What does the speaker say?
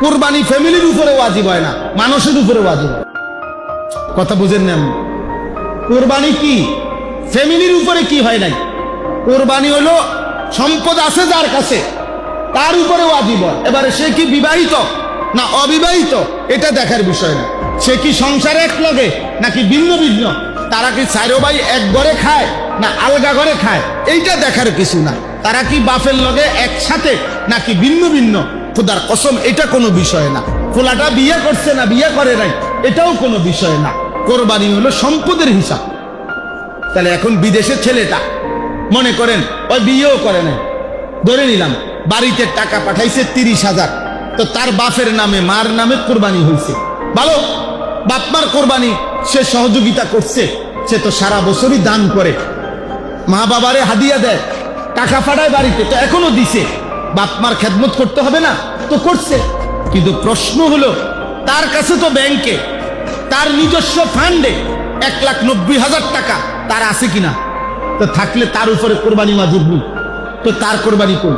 কুরবানি ফ্যামিলির উপরে ওয়াজিব হয় না, মানুষের উপরে ওয়াজিব হয়। কথা বুঝেন না? কুরবানি কি ফ্যামিলির উপরে কি হয় নাই? কুরবানি হলো সম্পদ আছে যার কাছে, তার উপরে ওয়াজিব হয়। এবারে সে কি বিবাহিত না অবিবাহিত এটা দেখার বিষয় না। সে কি সংসারে এক লগে নাকি ভিন্ন ভিন্ন, তারা কি চারো ভাই এক ঘরে খায় না আলগা ঘরে খায়, এইটা দেখার কিছু না। তারা কি বাপের লগে একসাথে নাকি ভিন্ন ভিন্ন, খোদার কসম এটা কোনো বিষয় না। ফোলাটা বিয়ে করছে না বিয়ে করে নাই এটাও কোনো বিষয় না। কোরবানি হলো সম্পদের হিসাব। তাহলে এখন বিদেশের ছেলেটা মনে করেন ওই বিয়েও করে নাই, ধরে নিলাম বাড়িতে টাকা পাঠাইছে 30,000, তো তার বাপের নামে মার নামে কোরবানি হয়েছে, ভালো, বাপ মার কোরবানি সে সহযোগিতা করছে, সে তো সারা বছরই দান করে, মা বাবারে হাদিয়া দেয়, টাকা পাঠায় বাড়িতে, তো এখনো দিছে, বাপ মার খেদমত করতে হবে না, তো করছে। কিন্তু প্রশ্ন হলো তার কাছে তো ব্যাংকে তার নিজস্ব ফান্ডে 1,90,000 টাকা তার আছে কিনা, তো থাকলে তার উপরে কোরবানি ওয়াজিব নেই, তো তার কোরবানি কই?